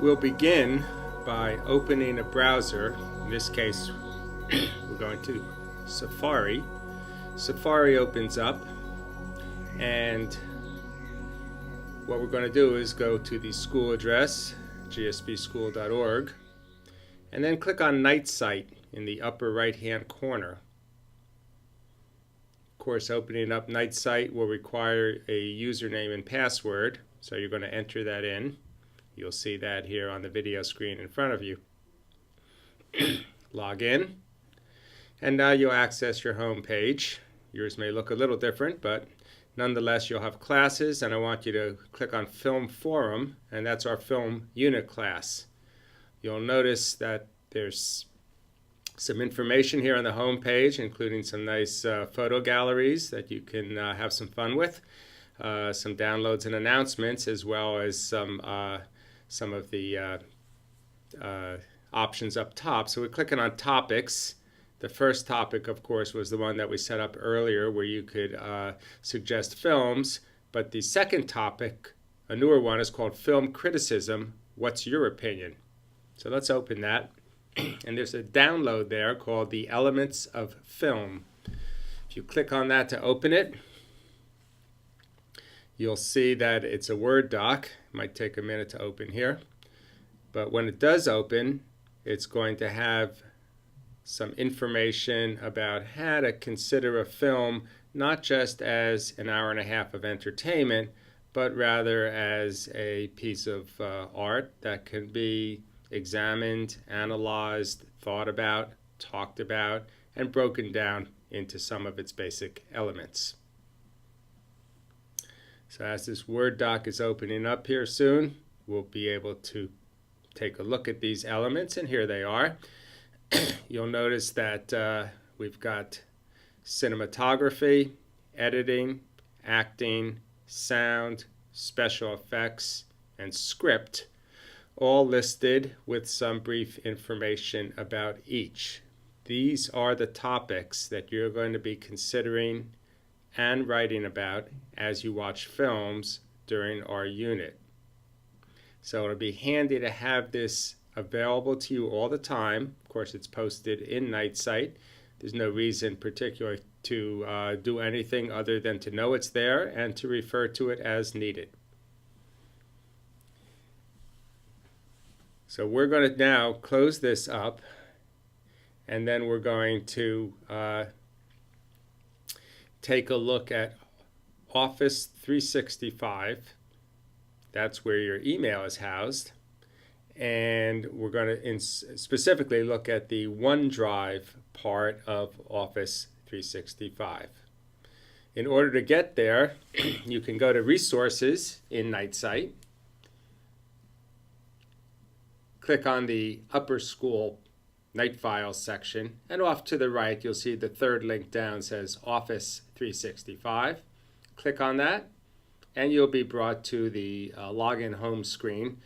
We'll begin by opening a browser. In this case, we're going to Safari. Safari opens up, and what we're going to do is go to the school address, gsbschool.org, and then click on Night Site in the upper right-hand corner. Of course, opening up Night Site will require a username and password, so you're going to enter that in. You'll see that here on the video screen in front of you. Log in, and now you'll access your home page. Yours may look a little different, but nonetheless you'll have classes, and I want you to click on Film Forum, and that's our film unit class. You'll notice that there's some information here on the home page, including some nice photo galleries that you can have some fun with, some downloads and announcements, as well as some of the options up top. So we're clicking on topics. The first topic, of course, was the one that we set up earlier where you could suggest films. But the second topic, a newer one, is called Film Criticism. What's your opinion? So let's open that. And there's a download there called The Elements of Film. If you click on that to open it, you'll see that it's a Word doc. It might take a minute to open here. But when it does open, it's going to have some information about how to consider a film not just as an hour and a half of entertainment, but rather as a piece of art that can be examined, analyzed, thought about, talked about, and broken down into some of its basic elements. So as this Word doc is opening up here soon, we'll be able to take a look at these elements, and here they are. You'll notice that we've got cinematography, editing, acting, sound, special effects, and script, all listed with some brief information about each. These are the topics that you're going to be considering and writing about as you watch films during our unit. So it'll be handy to have this available to you all the time. Of course, it's posted in Night Site. There's no reason particularly to do anything other than to know it's there and to refer to it as needed. So we're going to now close this up, and then we're going to take a look at Office 365. That's where your email is housed. And we're going to specifically look at the OneDrive part of Office 365. In order to get there, you can go to Resources in Night Site. Click on the Upper School Night Files section, and off to the right you'll see the third link down says Office 365. Click on that, and you'll be brought to the login home screen.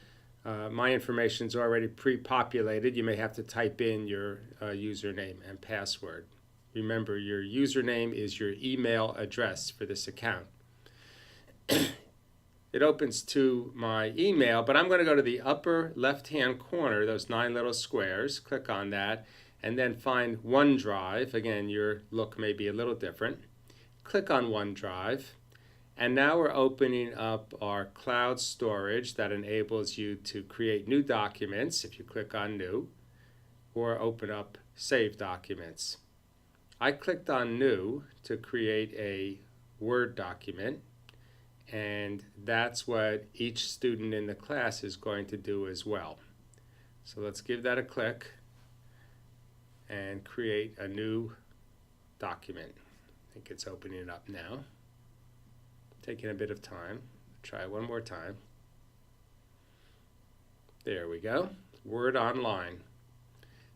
My information is already pre-populated. You may have to type in your username and password. Remember, your username is your email address for this account. It opens to my email, but I'm going to go to the upper left-hand corner, those 9 little squares. Click on that, and then find OneDrive. Again, your look may be a little different. Click on OneDrive. And now we're opening up our cloud storage that enables you to create new documents if you click on New, or open up Save Documents. I clicked on New to create a Word document, and that's what each student in the class is going to do as well. So let's give that a click and create a new document. I think it's opening up now. Taking a bit of time. Try one more time. There we go. Word Online.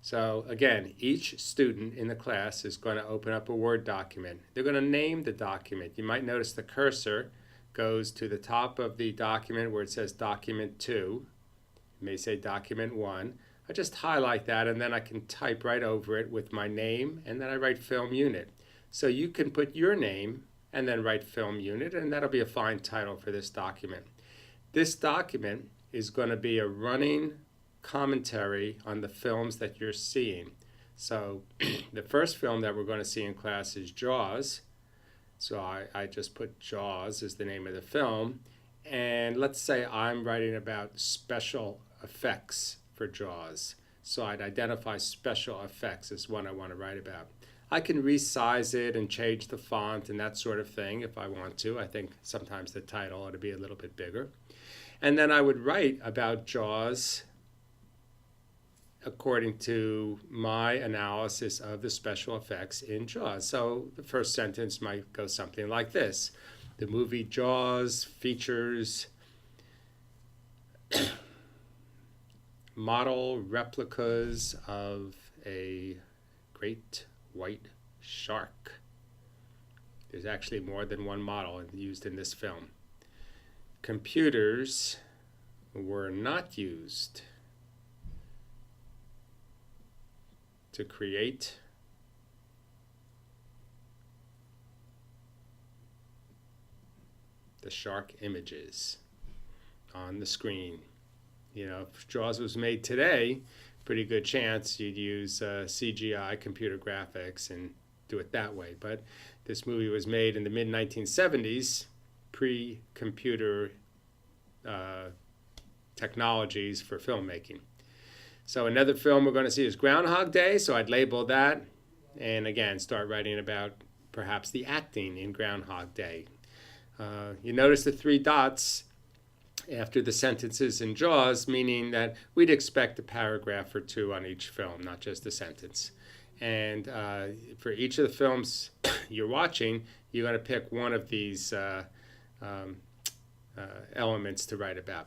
So again, each student in the class is going to open up a Word document. They're going to name the document. You might notice the cursor goes to the top of the document where it says Document 2. It may say Document 1. I just highlight that, and then I can type right over it with my name, and then I write Film Unit. So you can put your name and then write Film Unit, and that'll be a fine title for this document. This document is going to be a running commentary on the films that you're seeing. So the first film that we're going to see in class is Jaws. So I just put Jaws as the name of the film. And let's say I'm writing about special effects for Jaws. So I'd identify special effects as what I want to write about. I can resize it and change the font and that sort of thing if I want to. I think sometimes the title ought to be a little bit bigger. And then I would write about Jaws according to my analysis of the special effects in Jaws. So the first sentence might go something like this. The movie Jaws features model replicas of a great white shark. There's actually more than one model used in this film. Computers were not used to create the shark images on the screen. You know, if Jaws was made today, pretty good chance you'd use CGI, computer graphics, and do it that way. But this movie was made in the mid-1970s, pre-computer technologies for filmmaking. So another film we're going to see is Groundhog Day, so I'd label that, and again, start writing about perhaps the acting in Groundhog Day. You notice the 3 dots after the sentences in Jaws, meaning that we'd expect a paragraph or 2 on each film, not just a sentence. And for each of the films you're watching, you're going to pick one of these elements to write about.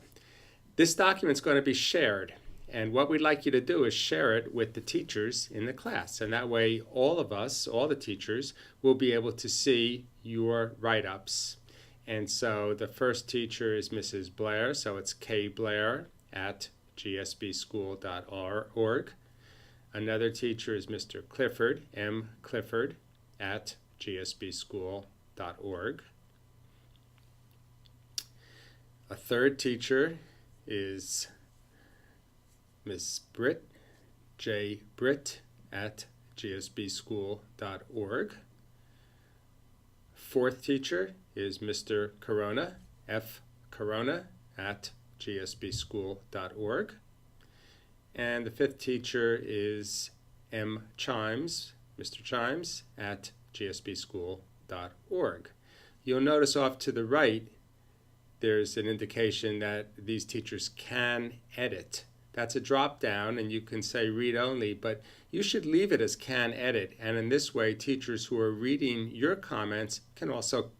This document's going to be shared. And what we'd like you to do is share it with the teachers in the class. And that way, all of us, all the teachers, will be able to see your write-ups. And so the first teacher is Mrs. Blair, so it's kblair@gsbschool.org. Another teacher is Mr. Clifford, mclifford@gsbschool.org. A third teacher is Miss Britt, jbritt@gsbschool.org. Fourth teacher is Mr. Corona, fcorona@gsbschool.org. And the fifth teacher is M. Chimes, Mr. Chimes, @gsbschool.org. You'll notice off to the right, there's an indication that these teachers can edit. That's a drop down, and you can say read only, but you should leave it as can edit. And in this way, teachers who are reading your comments can also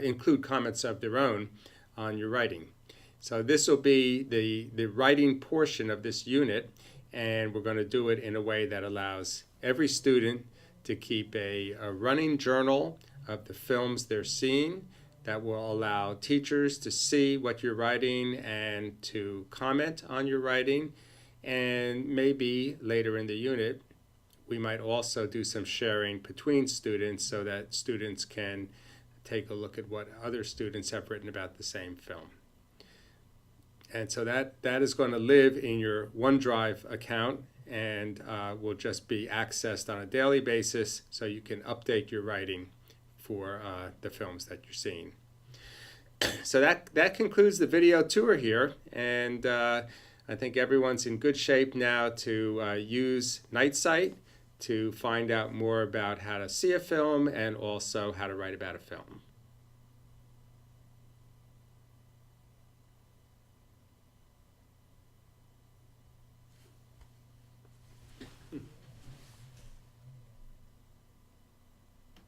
include comments of their own on your writing. So this will be the writing portion of this unit, and we're going to do it in a way that allows every student to keep a running journal of the films they're seeing. That will allow teachers to see what you're writing and to comment on your writing. And maybe later in the unit, we might also do some sharing between students so that students can take a look at what other students have written about the same film. And so that is going to live in your OneDrive account and will just be accessed on a daily basis so you can update your writing for the films that you're seeing. So that concludes the video tour here, and I think everyone's in good shape now to use Nightsight to find out more about how to see a film and also how to write about a film.